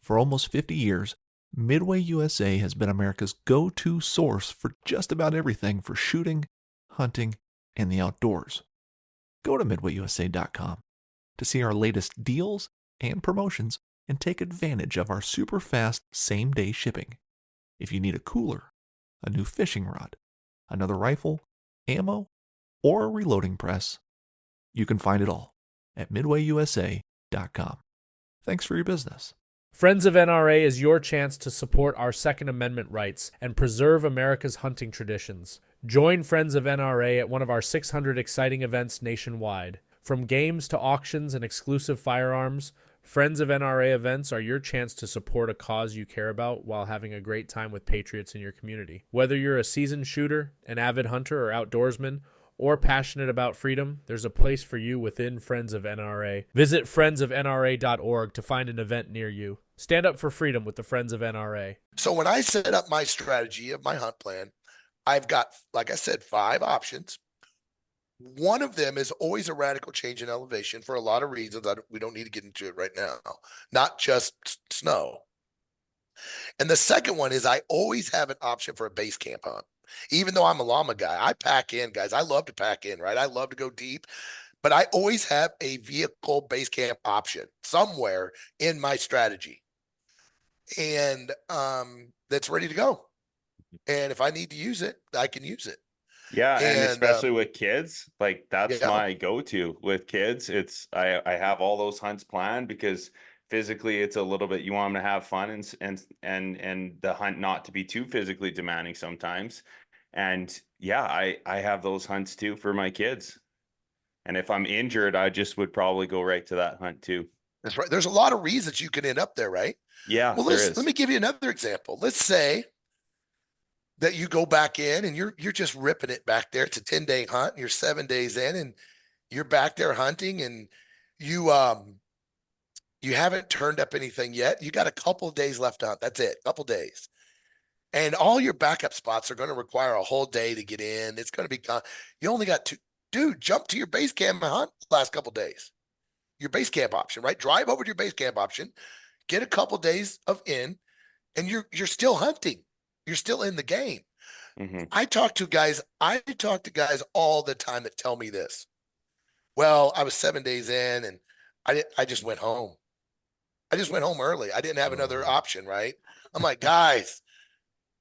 For almost 50 years, Midway USA has been America's go-to source for just about everything for shooting, hunting, and the outdoors. Go to midwayusa.com to see our latest deals and promotions and take advantage of our super fast same-day shipping. If you need a cooler, a new fishing rod, another rifle, ammo, or a reloading press, you can find it all at midwayusa.com. Thanks for your business. Friends of NRA is your chance to support our Second Amendment rights and preserve America's hunting traditions. Join Friends of NRA at one of our 600 exciting events nationwide. From games to auctions and exclusive firearms, Friends of NRA events are your chance to support a cause you care about while having a great time with patriots in your community. Whether you're a seasoned shooter, an avid hunter or outdoorsman, or passionate about freedom, there's a place for you within Friends of NRA. Visit friendsofnra.org to find an event near you. Stand up for freedom with the Friends of NRA. So when I set up my strategy of my hunt plan, I've got, like I said, 5 options. One of them is always a radical change in elevation for a lot of reasons. We don't need to get into it right now, not just snow. And the second one is I always have an option for a base camp hunt. Even though I'm a llama guy, I pack in, guys. I love to pack in, right? I love to go deep, but I always have a vehicle base camp option somewhere in my strategy. And that's ready to go. And if I need to use it, I can use it. Yeah, and especially with kids, like that's yeah. my go-to with kids. It's I have all those hunts planned because physically it's a little bit, you want them to have fun and the hunt not to be too physically demanding sometimes. And yeah, I have those hunts too for my kids. And if I'm injured, I just would probably go right to that hunt too. That's right. There's a lot of reasons you can end up there, right? Yeah, well, let me give you another example. Let's say that you go back in and you're just ripping it back there. It's a 10-day hunt and you're 7 days in and you're back there hunting and you haven't turned up anything yet. You got a couple of days left to hunt. That's it. A couple days. And all your backup spots are going to require a whole day to get in. It's going to be, you only got 2. Dude, jump to your base camp and hunt the last couple of days. Your base camp option, right? Drive over to your base camp option, get a couple of days of in, and you're still hunting. You're still in the game. Mm-hmm. I talk to guys all the time that tell me this. Well, I was 7 days in and I just went home. I just went home early. I didn't have another option, right? I'm like, guys,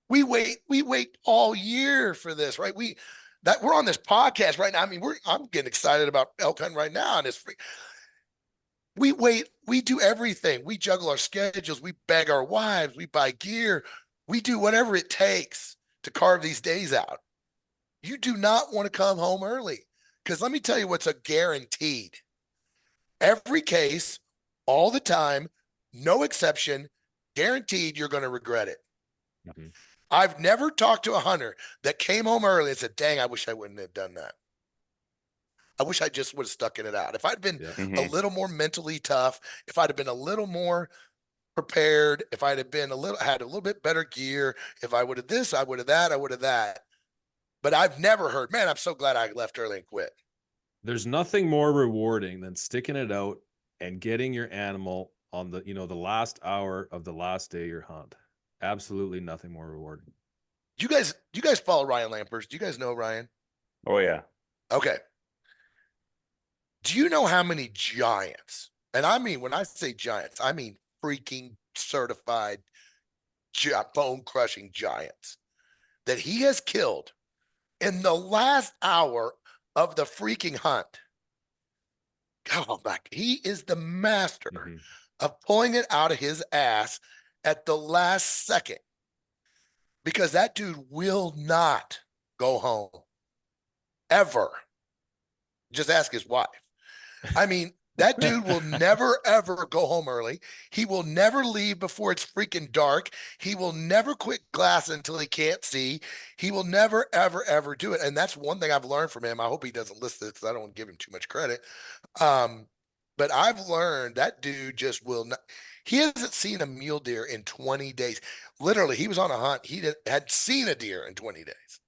we wait all year for this, right? We're on this podcast right now. I mean, I'm getting excited about elk hunting right now, and we wait, we do everything. We juggle our schedules, we beg our wives, we buy gear, we do whatever it takes to carve these days out. You do not want to come home early, because let me tell you what's a guaranteed. Every case, all the time, no exception, guaranteed you're going to regret it. Mm-hmm. I've never talked to a hunter that came home early and said, dang, I wish I wouldn't have done that. I wish I just would have stuck it out. If I'd been a little more mentally tough, if I'd have been a little more prepared, if I'd have been had a little bit better gear, if I would have this, I would have that, I would have that. But I've never heard, man, I'm so glad I left early and quit. There's nothing more rewarding than sticking it out and getting your animal on the last hour of the last day of your hunt. Absolutely nothing more rewarding. Do you guys follow Ryan Lampers? Do you guys know Ryan? Oh yeah. Okay. Do you know how many giants, and I mean, when I say giants, I mean freaking certified bone crushing giants that he has killed in the last hour of the freaking hunt? Oh my, he is the master of pulling it out of his ass at the last second, because that dude will not go home ever. Just ask his wife. I mean, that dude will never, ever go home early. He will never leave before it's freaking dark. He will never quit glass until he can't see. He will never, ever, ever do it. And that's one thing I've learned from him. I hope he doesn't listen to this, because I don't want to give him too much credit. But I've learned that dude just will not. He hasn't seen a mule deer in 20 days. Literally, he was on a hunt. He had seen a deer in 20 days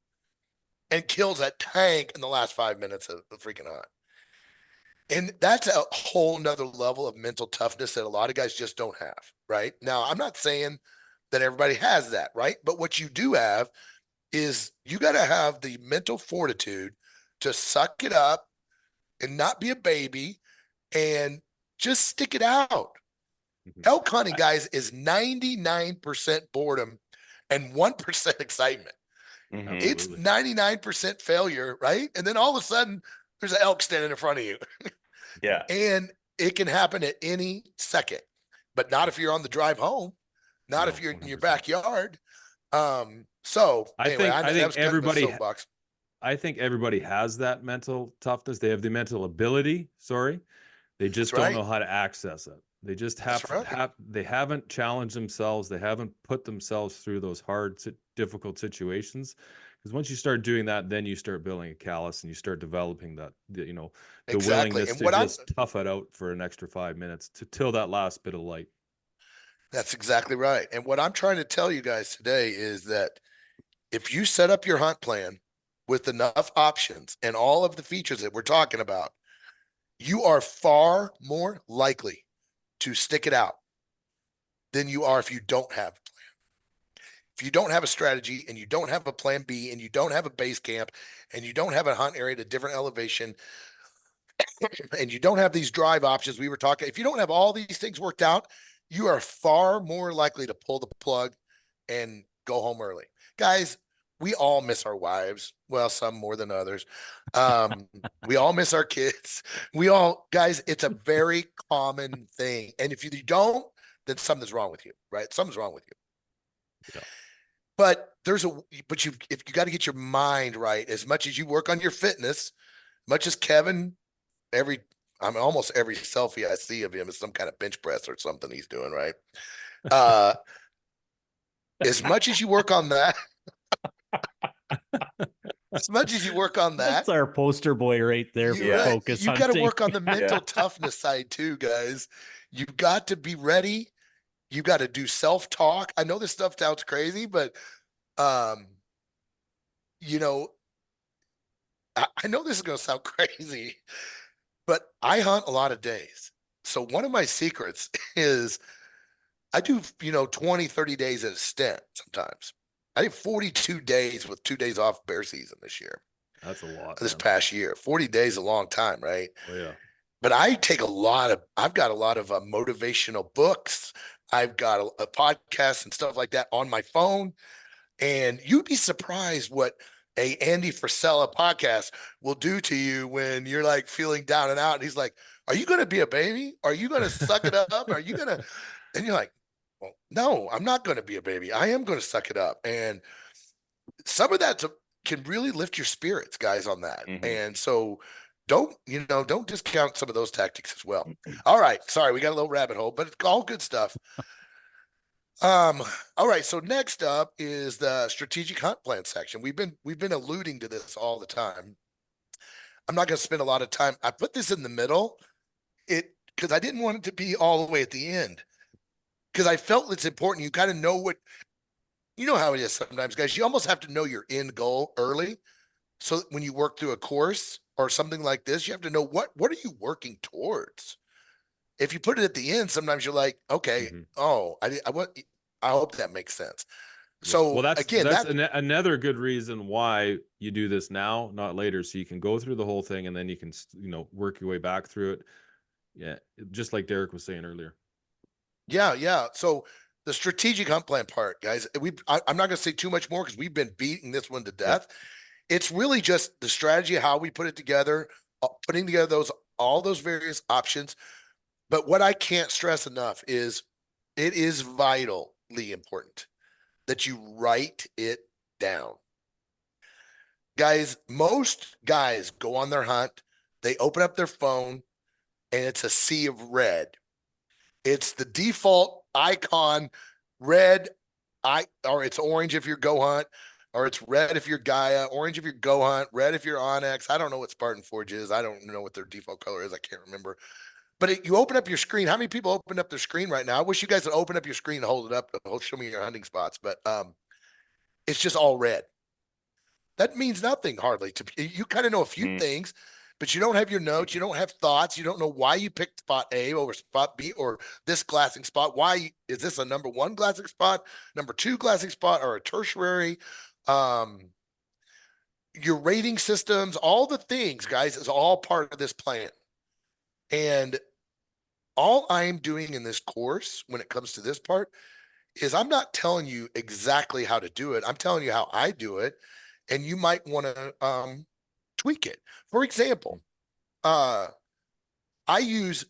and kills a tank in the last 5 minutes of the freaking hunt. And that's a whole nother level of mental toughness that a lot of guys just don't have. right? Now, I'm not saying that everybody has that, right? But what you do have is you got to have the mental fortitude to suck it up and not be a baby and just stick it out. Mhm. Elk hunting, guys, is 99% boredom and 1% excitement. Mhm. It's Absolutely. 99% failure, right? And then all of a sudden, there's an elk standing in front of you. Yeah. And it can happen at any second, but not if you're on the drive home, not if No, you're in your 100%. backyard. So I anyway, think I I know that think was cutting the everybody soapbox. I think everybody has that mental toughness. They have the mental ability, sorry. They That's just don't right. know how to access it. They just That's right. they haven't challenged themselves. They haven't put themselves through those hard, difficult situations. Because once you start doing that, then you start building a callus and you start developing the Exactly. willingness And to what I'm just tough it out for an extra 5 minutes to till that last bit of light. That's exactly right. And what I'm trying to tell you guys today is that if you set up your hunt plan with enough options and all of the features that we're talking about, you are far more likely to stick it out than you are if you don't have. If you don't have a strategy and you don't have a plan B and you don't have a base camp and you don't have a hunt area at a different elevation and you don't have these drive options we were talking, if you don't have all these things worked out, you are far more likely to pull the plug and go home early. Guys, we all miss our wives. Well, some more than others. Um, we all miss our kids. We all, guys, it's a very common thing. And if you don't, then something's wrong with you, right? Something's wrong with you. Yeah. But if you got to get your mind right, as much as you work on your fitness, much as Kevin, every, almost every selfie I see of him is some kind of bench press or something he's doing, right? Uh, as much as you work on that, as much as you work on That's that, our poster boy right there for Yeah. focus you got to hunting. work on the mental Yeah. toughness side too, guys. You've got to be ready. You got to do self-talk. I know this stuff sounds crazy, but um, you know, I know this is going to sound crazy, but I hunt a lot of days. So one of my secrets is I do, 20, 30 days at a stint sometimes. I did 42 days with 2 days off bear season this year, That's a lot, this man. past year. 40 days is a long time, right? Oh yeah. But I've got a lot of motivational books. I've got a podcast and stuff like that on my phone. And you'd be surprised what a Andy Frisella podcast will do to you when you're like feeling down and out. And he's like, "Are you going to be a baby? Are you going to suck it up? Are you going to?" And you're like, "Well, no, I'm not going to be a baby. I am going to suck it up." And some of that can really lift your spirits, guys, on that. Mhm. And so don't discount some of those tactics as well. All right. Sorry, we got a little rabbit hole, but it's all good stuff. All right. So next up is the strategic hunt plan section. We've been alluding to this all the time. I'm not going to spend a lot of time. I put this in the middle, because I didn't want it to be all the way at the end. Because I felt it's important. You got to know how it is sometimes, guys. You almost have to know your end goal early. So that when you work through a course or something like this, you have to know what are you working towards. If you put it at the end, sometimes you're like, okay, Mhm. oh, I hope that makes sense. Yeah. Well, So again, that's another good reason why you do this now, not later, so you can go through the whole thing and then you can work your way back through it. Yeah, just like Derek was saying earlier. yeah. So the strategic hunt plan part, guys, I'm not going to say too much more because we've been beating this one to death. It's really just the strategy, how we put it together, putting together all those various options. But what I can't stress enough is it is vitally important that you write it down. Guys, most guys go on their hunt, they open up their phone, and it's a sea of red. It's the default icon, red, or it's orange if you're go hunt, or it's red if you're Gaia, orange if you're go hunt, red if you're Onyx. I don't know what Spartan Forge is. I don't know what their default color is. I can't remember. But you open up your screen. How many people open up their screen right now? I wish you guys would open up your screen and hold it up. Show me your hunting spots. But it's just all red. That means nothing hardly to you. Kind of know a few Mhm. things. but you don't have your notes, you don't have thoughts, you don't know why you picked spot A over spot B or this glassing spot. Why is this a number one glassing spot, number two glassing spot, or a tertiary? Your rating systems, all the things, guys, is all part of this plan. And all I am doing in this course when it comes to this part is I'm not telling you exactly how to do it. I'm telling you how I do it. And you might want to tweak it. For example, I use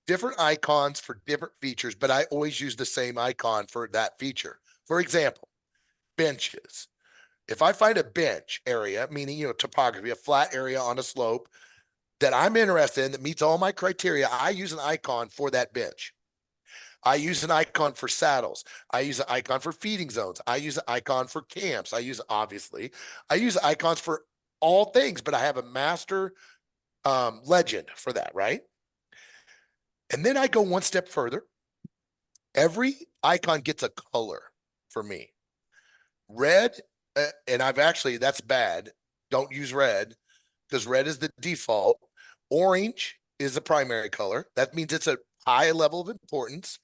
different icons for different features, but I always use the same icon for that feature. For example, benches. If I find a bench area, meaning, topography, a flat area on a slope that I'm interested in that meets all my criteria, I use an icon for that bench. I use an icon for saddles. I use an icon for feeding zones. I use an icon for camps. I use icons for all things, but I have a master legend for that, right? And then I go one step further. Every icon gets a color for me. Red, and that's bad. Don't use red because red is the default. Orange is the primary color. That means it's a high level of importance.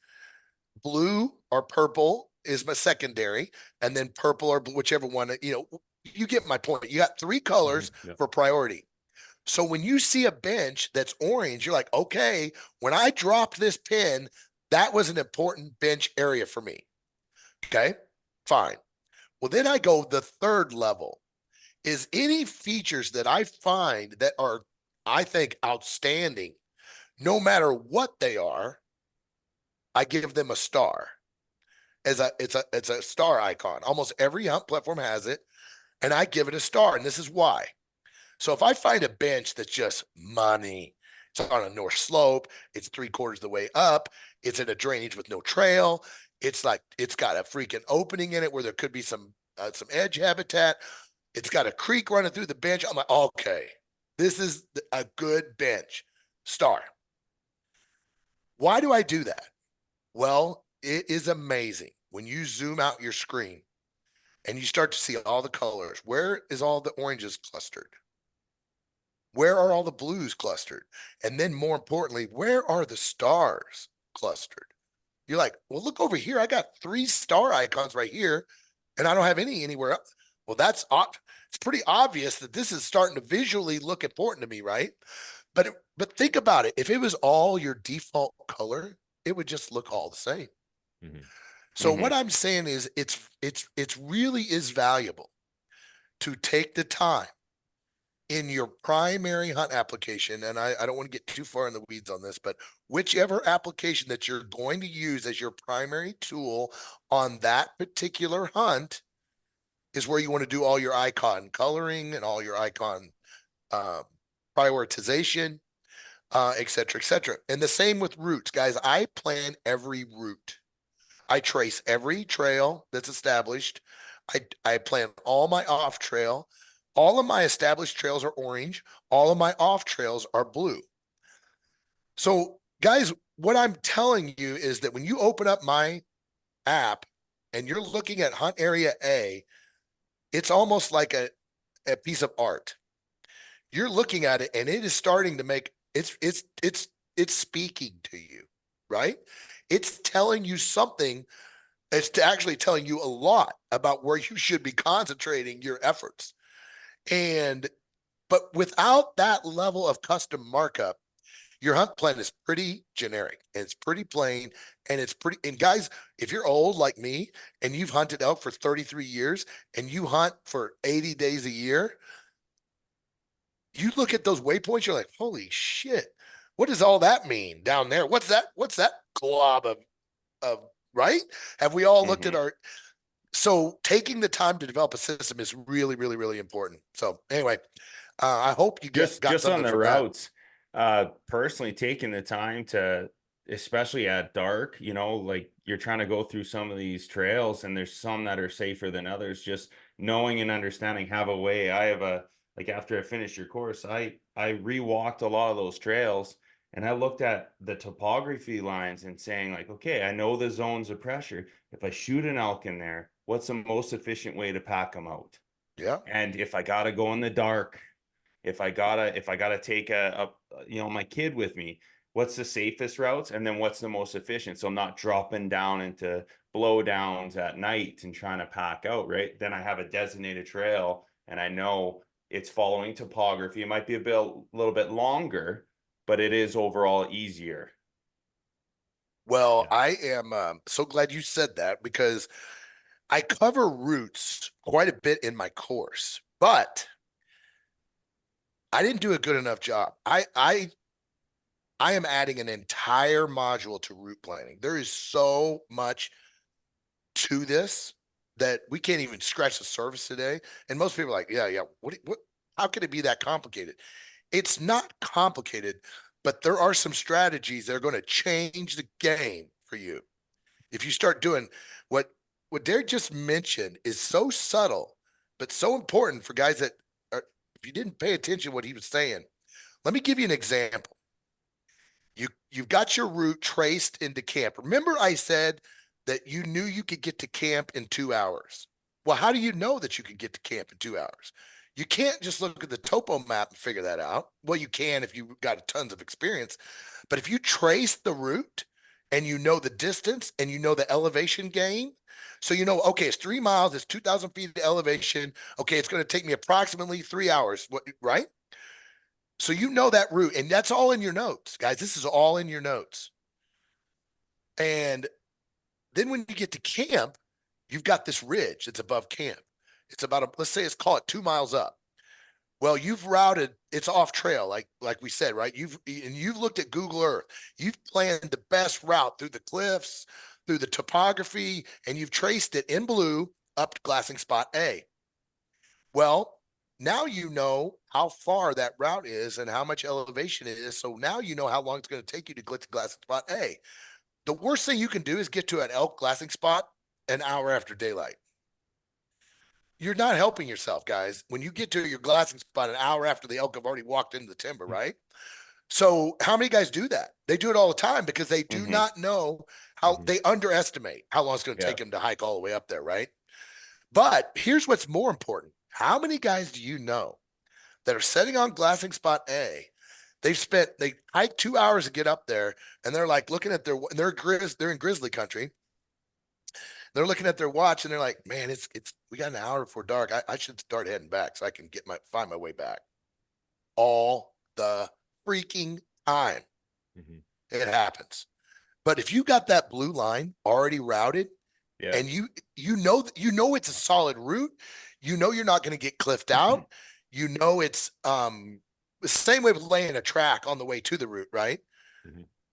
Blue or purple is my secondary, and then purple or blue, whichever one, you get my point. You got three colors for priority. So when you see a bench that's orange, you're like, okay, when I dropped this pin, that was an important bench area for me. Okay, fine. Well, then I go the third level is any features that I find that are, I think, outstanding, no matter what they are, I give them a star. It's a star icon. Almost every hunt platform has it, and I give it a star. And this is why. So if I find a bench that's just money, it's on a north slope, it's 3/4 of the way up, it's in a drainage with no trail, it's got a freaking opening in it where there could be some edge habitat, it's got a creek running through the bench. I'm like, okay, this is a good bench. Star. Why do I do that? Well, it is amazing when you zoom out your screen and you start to see all the colors. Where is all the oranges clustered? Where are all the blues clustered? And then more importantly, where are the stars clustered? You're like, well, look over here. I got 3 star icons right here, and I don't have any anywhere else. Well, it's pretty obvious that this is starting to visually look important to me, right? But think about it. If it was all your default color, it would just look all the same. So what I'm saying is it's really is valuable to take the time in your primary hunt application. And I don't want to get too far in the weeds on this, but whichever application that you're going to use as your primary tool on that particular hunt is where you want to do all your icon coloring and all your icon prioritization, et cetera, et cetera. And the same with routes, guys. I plan every route. I trace every trail that's established. I plan all my off trail. All of my established trails are orange. All of my off trails are blue. So, guys, what I'm telling you is that when you open up my app and you're looking at hunt area A, it's almost like a piece of art. You're looking at it and it is starting to make it's speaking to you, right? It's telling you something. It's actually telling you a lot about where you should be concentrating your efforts. But without that level of custom markup, your hunt plan is pretty generic and it's pretty plain and guys, if you're old like me and you've hunted elk for 33 years and you hunt for 80 days a year, you look at those waypoints, you're like, holy shit, what does all that mean down there? What's that glob of right? Have we all looked at so taking the time to develop a system is really, really, really important. So anyway, I hope you got just on something the from routes. Personally, taking the time to, especially at dark, like you're trying to go through some of these trails, and there's some that are safer than others. Just knowing and understanding, have a way. Like after I finished your course, I rewalked a lot of those trails. And I looked at the topography lines and saying like, okay, I know the zones of pressure. If I shoot an elk in there, what's the most efficient way to pack them out? Yeah. And if I got to go in the dark if I gotta take my kid with me, what's the safest routes, and then what's the most efficient? So I'm not dropping down into blowdowns at night and trying to pack out, right? Then I have a designated trail, and I know it's following topography. It might be little bit longer, but it is overall easier. Well, Yeah. I am so glad you said that because I cover routes quite a bit in my course, but I didn't do a good enough job. I am adding an entire module to route planning. There is so much to this that we can't even scratch the surface today. And most people are like, yeah, what, how could it be that complicated? It's not complicated, but there are some strategies that are going to change the game for you. If you start doing what Derek just mentioned is so subtle, but so important for guys that are, if you didn't pay attention to what he was saying, let me give you an example. You've got your route traced into camp. Remember, I said that you knew you could get to camp in 2 hours. Well, how do you know that you could get to camp in 2 hours? You can't just look at the topo map and figure that out. Well, you can if you've got tons of experience, but if you trace the route and you know the distance and you know the elevation gain, so you know, okay, it's 3 miles, it's 2,000 feet of elevation. Okay, it's going to take me approximately 3 hours. What, right? So you know that route, and that's all in your notes, guys. This is all in your notes. And then when you get to camp, you've got this ridge that's above camp. It's about let's say it's call it 2 miles up. Well, you've routed, it's off trail, like we said, right? You've looked at Google Earth. You've planned the best route through the cliffs, through the topography, and you've traced it in blue up to glassing spot A. Well, now you know how far that route is and how much elevation it is. So now you know how long it's going to take you to get to glassing spot A. The worst thing you can do is get to an elk glassing spot an hour after daylight. You're not helping yourself, guys. When you get to your glassing spot an hour after the elk have already walked into the timber, right? So how many guys do that? They do it all the time because they do not know how they underestimate how long it's going to take them to hike all the way up there, right? But here's what's more important. How many guys do you know that are setting on glassing spot A? They hike 2 hours to get up there, and they're like looking at they're in grizzly country. They're looking at their watch and they're like, man, we got an hour before dark. I should start heading back so I can find my way back. All the freaking time. It happens. But if you got that blue line already routed, and you know it's a solid route, you know you're not going to get cliffed out. You know it's the same way with laying a track on the way to the route, right?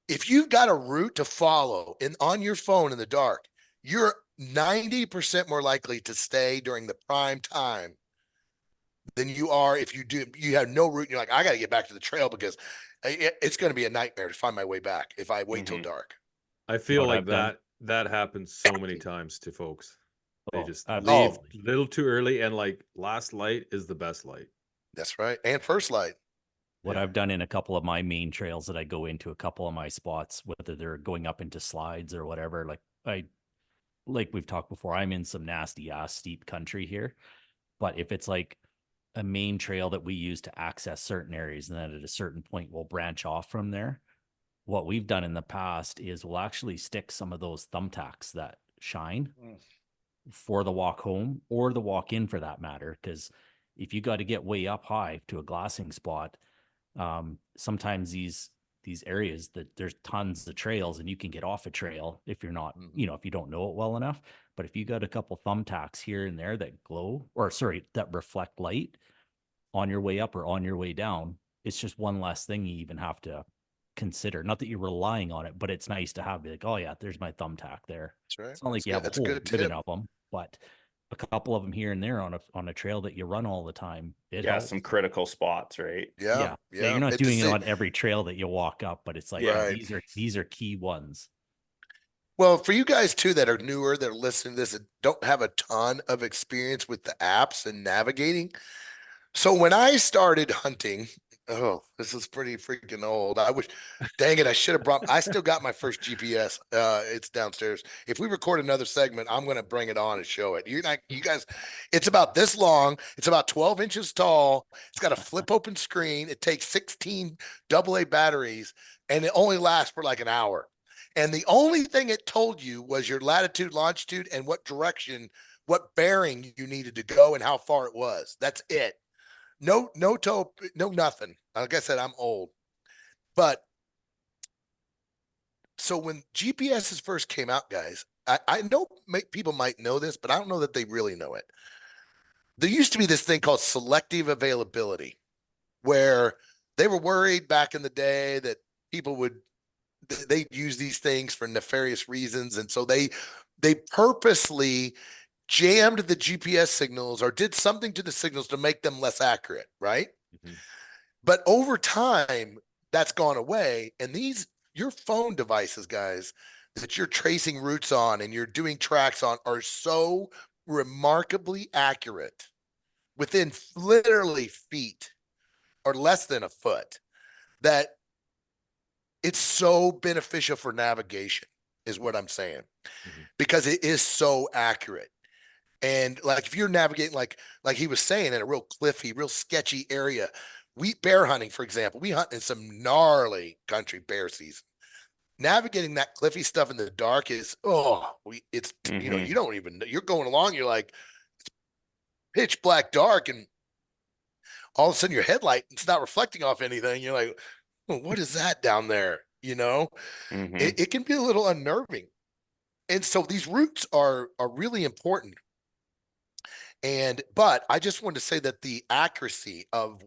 If you've got a route to follow on your phone in the dark, you're 90% more likely to stay during the prime time than you are if you have no route and you're like, I got to get back to the trail because it's going to be a nightmare to find my way back if I wait till dark. I feel What like I've done. that happens so many times to folks. They Oh, just leave absolutely. a little too early, and like last light is the best light. That's right. And first light. What I've done in a couple of my main trails that I go into, a couple of my spots, whether they're going up into slides or whatever, like we've talked before, I'm in some nasty ass steep country here. But if it's like a main trail that we use to access certain areas, and then at a certain point we'll branch off from there, what we've done in the past is we'll actually stick some of those thumbtacks that shine for the walk home or the walk in for that matter. Because if you got to get way up high to a glassing spot, sometimes these areas that there's tons of trails and you can get off a trail if you're not, if you don't know it well enough. But if you got a couple thumbtacks here and there that glow, or sorry, that reflect light on your way up or on your way down, it's just one less thing you even have to consider. Not that you're relying on it, but it's nice to have, be like, oh yeah, there's my thumbtack there. That's right. It's not like you have a whole ribbon of them, but a couple of them here and there on a trail that you run all the time. It helps. Some critical spots, right? Yeah. You're not doing it on every trail that you walk up, but it's like these are key ones. Well, for you guys too that are newer, that are listening to this, and don't have a ton of experience with the apps and navigating. So when I started hunting Oh, this is pretty freaking old. I wish, dang it, I should have brought, I still got my first GPS. It's downstairs. If we record another segment, I'm going to bring it on and show it. You guys, it's about this long. It's about 12 inches tall. It's got a flip open screen. It takes 16 AA batteries and it only lasts for like an hour. And the only thing it told you was your latitude, longitude, and what direction, what bearing you needed to go and how far it was. That's it. No toe, no nothing. Like I said, I'm old. But so when GPSs first came out, guys, I know people might know this, but I don't know that they really know it. There used to be this thing called selective availability, where they were worried back in the day that people would they use these things for nefarious reasons, and so they purposely jammed the GPS signals or did something to the signals to make them less accurate, right? Mhm. But over time, that's gone away. And your phone devices, guys, that you're tracing routes on and you're doing tracks on are so remarkably accurate within literally feet or less than a foot that it's so beneficial for navigation, is what I'm saying, Mhm. because it is so accurate. And like if you're navigating like he was saying in a real cliffy, real sketchy area, we bear hunting, for example, we hunt in some gnarly country bear season. Navigating that cliffy stuff in the dark is it's Mm-hmm. you don't even you're going along, you're like pitch black dark, and all of a sudden your headlight it's not reflecting off anything. You're like, well, what is that down there? Mm-hmm. It can be a little unnerving. And so these routes are really important. But I just wanted to say that the accuracy of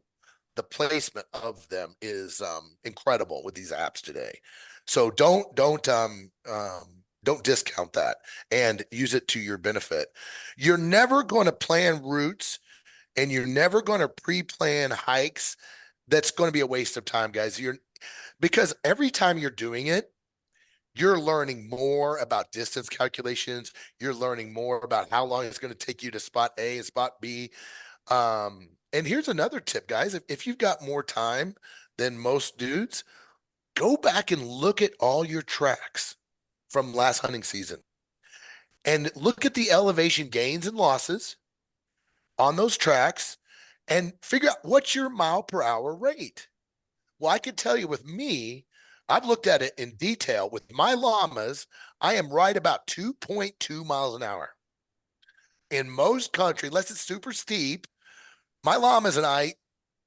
the placement of them is incredible with these apps today. So don't discount that and use it to your benefit. You're never going to plan routes and you're never going to pre-plan hikes. That's going to be a waste of time, guys. Because every time you're doing it, you're learning more about distance calculations. You're learning more about how long it's going to take you to spot A and spot B. And here's another tip, guys. If you've got more time than most dudes, go back and look at all your tracks from last hunting season and look at the elevation gains and losses on those tracks and figure out what's your mile per hour rate. Well, I can tell you with me, I've looked at it in detail. With my llamas, I am right about 2.2 miles an hour. In most country, unless it's super steep, my llamas and I,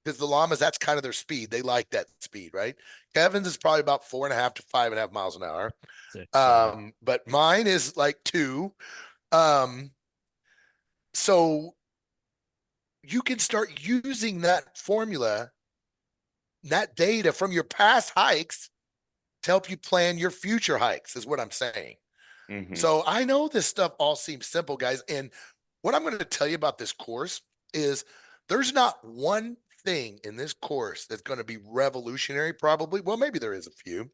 because the llamas, that's kind of their speed. They like that speed, right? Kevin's is probably about 4.5 to 5.5 miles an hour. Six, yeah. But mine is like 2. Um, so you can start using that formula, that data from your past hikes to help you plan your future hikes, is what I'm saying. Mm-hmm. So I know this stuff all seems simple, guys. And what I'm going to tell you about this course is there's not one thing in this course that's going to be revolutionary, probably. Well, maybe there is a few,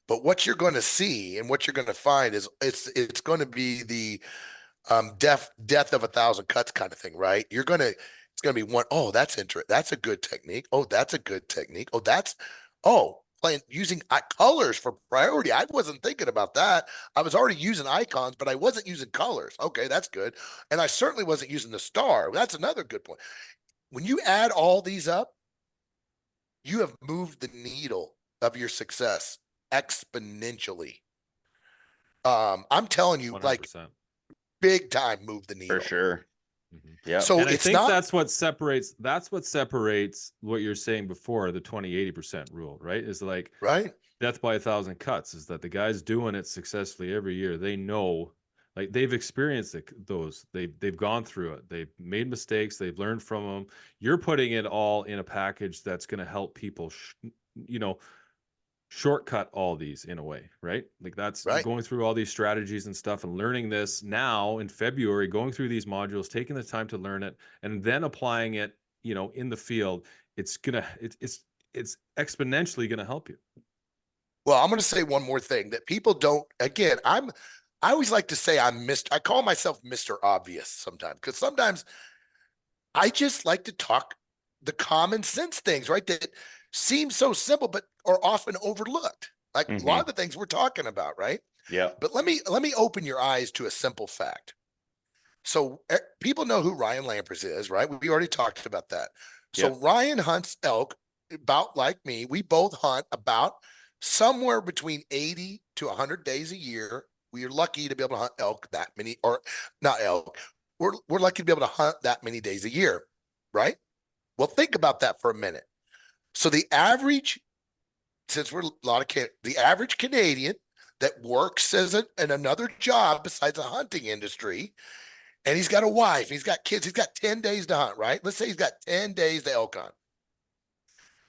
but what you're going to see and what you're going to find is it's going to be the death of a thousand cuts kind of thing, right? It's gonna be one. Oh, that's interesting. That's a good technique. Oh, that's a good technique. Playing using colors for priority. I wasn't thinking about that. I was already using icons, but I wasn't using colors. Okay, that's good. And I certainly wasn't using the star. That's another good point. When you add all these up, you have moved the needle of your success exponentially. I'm telling you, like 100%. big time move the For needle. sure. Mhm. Yeah. So And I it's think not that's what separates what you're saying before, the 20-80% rule, right? Is like right. death by a thousand cuts, is that the guys doing it successfully every year, they know, like they've experienced they've gone through it, they've made mistakes, they've learned from them. You're putting it all in a package that's going to help people you know shortcut all these in a way, right? Like that's, you're Right. going through all these strategies and stuff and learning this now in February, going through these modules, taking the time to learn it, and then applying it, in the field. It's exponentially gonna help you. Well, I'm going to say one more thing that people don't. Again, I always like to say I call myself Mr. Obvious sometimes because sometimes I just like to talk the common sense things, right? That seem so simple, but are often overlooked. Like a lot of the things we're talking about, right? Yeah. But let me open your eyes to a simple fact. So people know who Ryan Lampers is, right? We already talked about that. So Yeah. Ryan hunts elk about like me. We both hunt about somewhere between 80 to 100 days a year. We are lucky to be able to hunt elk that many, or not elk. We're lucky to be able to hunt that many days a year, right? Well, think about that for a minute. So the average, since we're a lot of the average Canadian that works as in another job besides the hunting industry, and he's got a wife, he's got kids, he's got 10 days to hunt, right? Let's say he's got 10 days to elk hunt.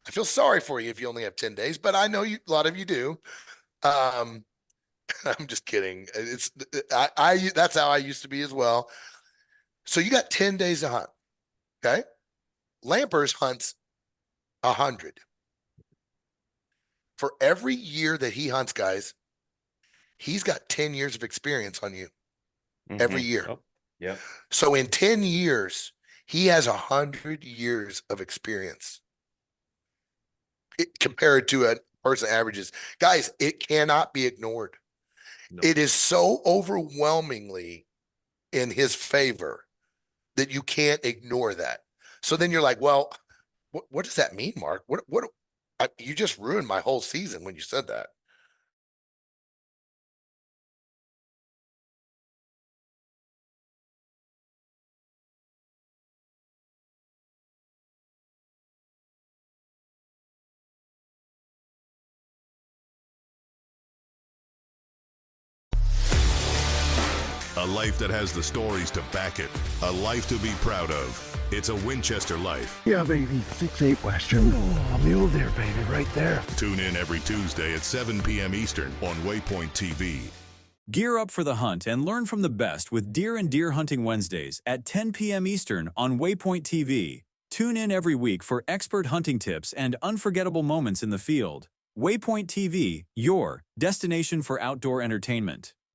I feel sorry for you if you only have 10 days, but I know a lot of you do. I'm just kidding. I that's how I used to be as well. So you got 10 days to hunt. Okay. Lampers hunts 100. For every year that he hunts, guys, he's got 10 years of experience on you every year. Oh, yeah. So in 10 years, he has 100 years of experience. Compared to a person averages. Guys, it cannot be ignored. No. It is so overwhelmingly in his favor that you can't ignore that. So then you're like, well, what does that mean, Mark? You just ruined my whole season when you said that. A life that has the stories to back it. A life to be proud of. It's a Winchester life. Yeah, baby. 6'8" Western. Oh, mule deer, baby, right there. Tune in every Tuesday at 7 p.m. Eastern on Waypoint TV. Gear up for the hunt and learn from the best with Deer and Deer Hunting Wednesdays at 10 p.m. Eastern on Waypoint TV. Tune in every week for expert hunting tips and unforgettable moments in the field. Waypoint TV, your destination for outdoor entertainment.